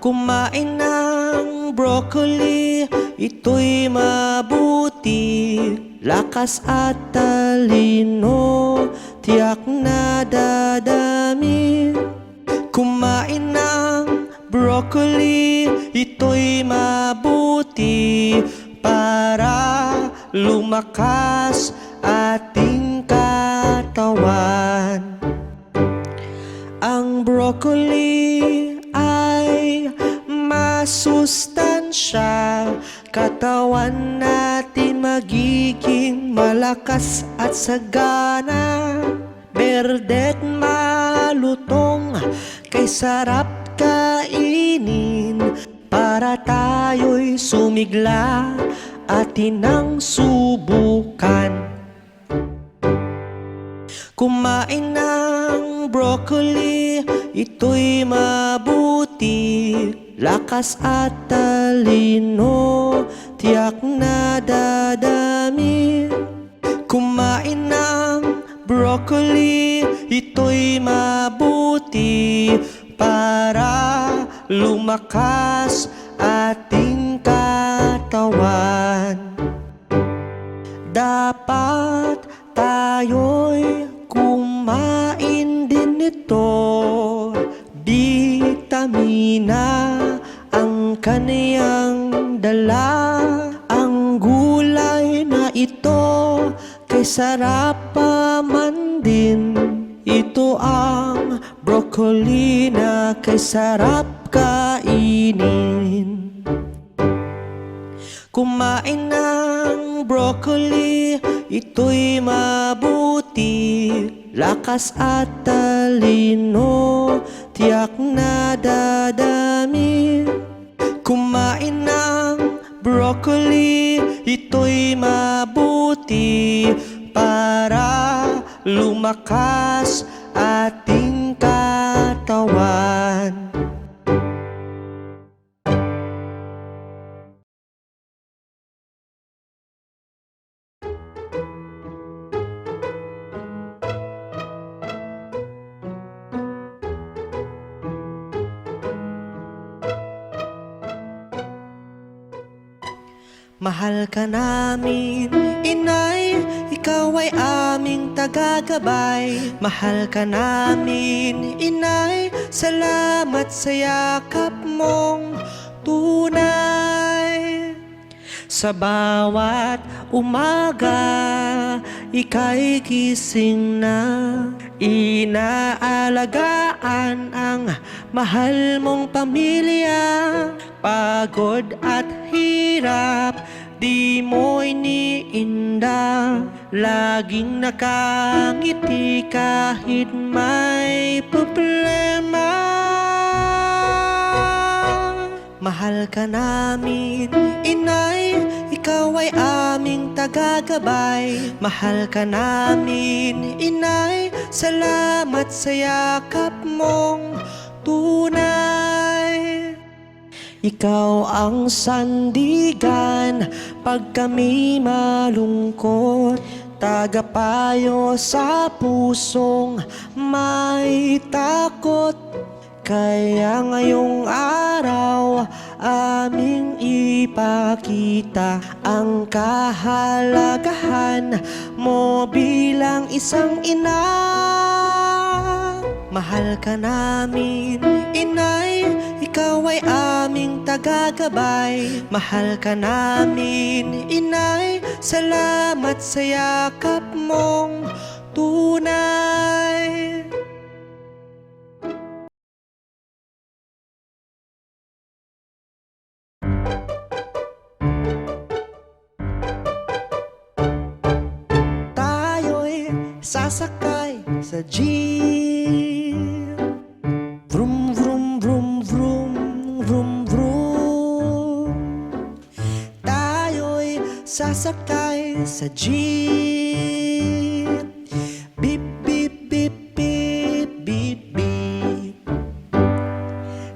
Kumain ng broccoli, ito'y mabuti. Lakas at talino, tiyak na dadami. Kumain ng broccoli, ito'y mabuti para lumakas ating katawan. Ang broccoli ay masustansya, katawan natin magiging malakas at sagana. Berde't malutong, kay sarap kainin, para tayo'y sumigla, atin ang subukan. Kumain ng broccoli, ito'y mabuti. Lakas at talino, tiyak na dadami. Kumain ng broccoli, ito'y mabuti para lumakas ating katawan. Dapat tayo'y kumain din nito, bitamina ang kaniyang dala. Ang gulay na ito, kay sarap pa man din. Ito ang broccoli na kay sarap kainin. Kumain ng broccoli, ito'y mabuti. Lakas at talino, tiyak na dadami. Kumain ng broccoli, ito'y mabuti para lumakas ating katawan. Mahal ka namin, inay, ikaw ay aming tagagabay. Mahal ka namin, inay, salamat sa yakap mong tunay. Sa bawat umaga, ika'y gising na, inaalagaan ang mahal mong pamilya. Pagod at hirap, di mo iniinda, laging nakangiti kahit may problema. Mahal ka namin, inay, ikaw ay aming tagagabay. Mahal ka namin, inay, salamat sa yakap mong tunay. Ikaw ang sandigan pag kami malungkot, tagapayo sa pusong may takot. Kaya ngayong araw aming ipakita ang kahalagahan mo bilang isang ina. Mahal ka namin, inay, ikaw ay aming tagagabay. Mahal ka namin, inay, salamat sa yakap mong tunay. Tayo'y sasakay sa jeep. Vroom, vroom, vroom, vroom, vroom, vroom. Tayo'y sasakay sa jeep. Beep, beep, beep, beep, beep, beep.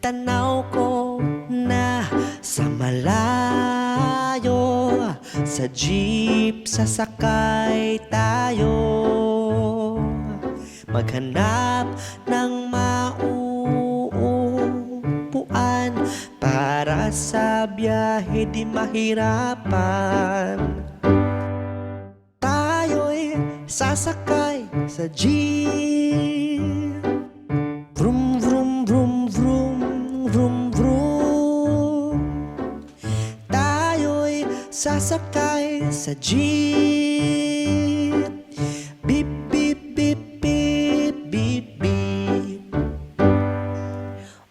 Tanaw ko na sa malayo, sa jeep sasakay tayo. Maghanap ng mauupuan sa biyahe di mahirapan. Tayo'y sasakay sa jeep. Vroom, vroom, vroom, vroom, vroom, vroom. Tayo'y sasakay sa jeep. Beep, beep, beep, beep, beep, beep.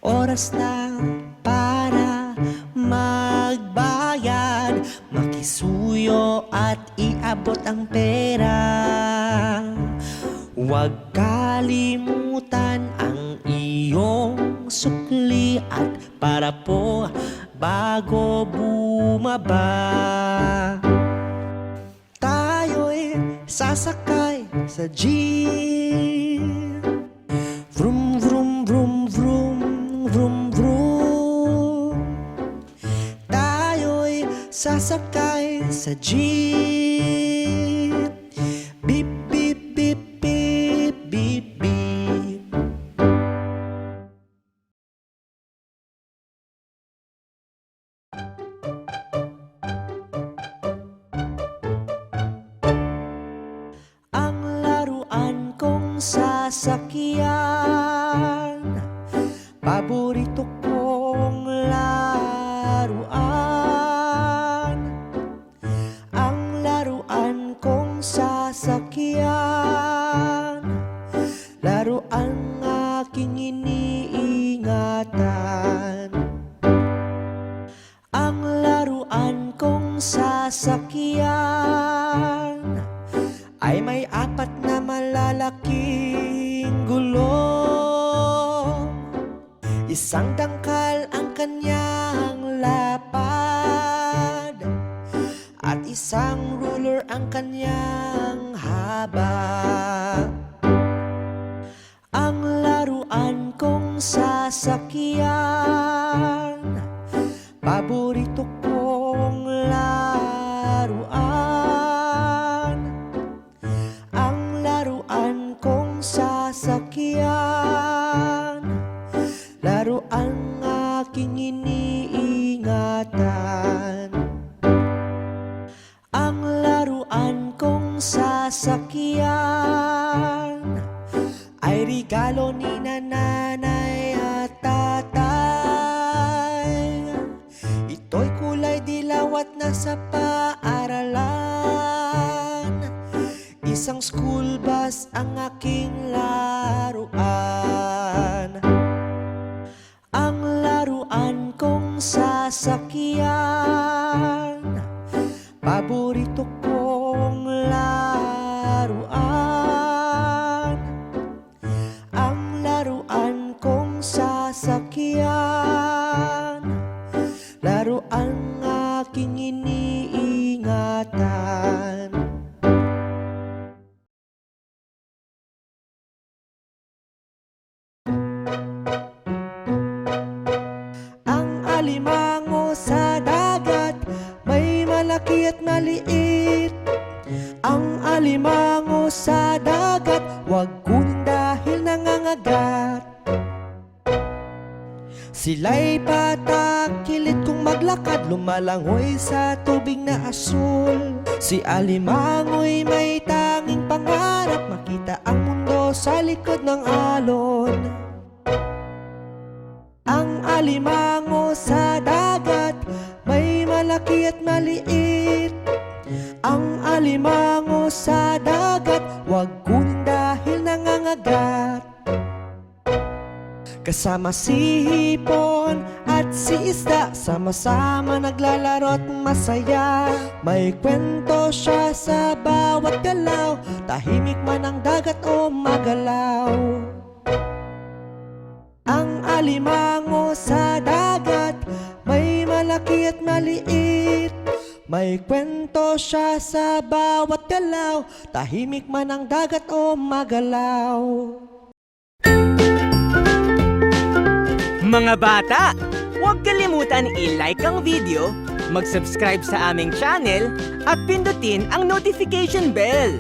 Oras na para magbayad, makisuyo at iabot ang pera. Huwag kalimutan ang iyong sukli at para po bago bumaba. Tayo'y sasakay sa jeep. Vroom, vroom, vroom, vroom, vroom, vroom. Tayo'y sasakay sa jeep. Beep, beep, beep, beep, beep, beep. Ang laruan kong sasakyan, paborito kong laruan. Ang laruan kong sasakyan, laruan aking iniingatan. Ang laruan kong sasakyan ay may apat na malalaking gulong. Isang dangkal ang kanyang lapad at isang ruler ang kanyang haba. Ang laruan kong sasakyan, paborito kong laruan. Ang laruan kong sasakyan, laruan aking iniingatan. Ang laruan kong sasakyan ay regalo ni nanay at tatay. Ito'y kulay dilaw at nasa paaralan. Isang school bus ang aking laruan. Ang laruan kong sasakyan, paborito kong laruan. Ang laruan kong sasakyan, laruan aking iniingatan. Ang alimango sa dagat, may malaki at maliit. Ang alimango sa dagat, wag kunin dahil nangangagat. Sila'y patakilid kung maglakad, lumalangoy sa tubig na asul. Si alimango'y may tanging pangarap, makita ang mundo sa likod ng alon. Ang alimango sa dagat, may malaki at maliit. Ang alimango sa dagat, wag kunin dahil nangangagat. Kasama si hipon at si isda, sama-sama naglalaro at masaya. May kwento siya sa bawat galaw, tahimik man ang dagat o magalaw. Ang alimango sa dagat, may malaki at maliit. May kwento siya sa bawat galaw, tahimik man ang dagat o magalaw. Mga bata, huwag kalimutan i-like ang video, mag-subscribe sa aming channel, at pindutin ang notification bell.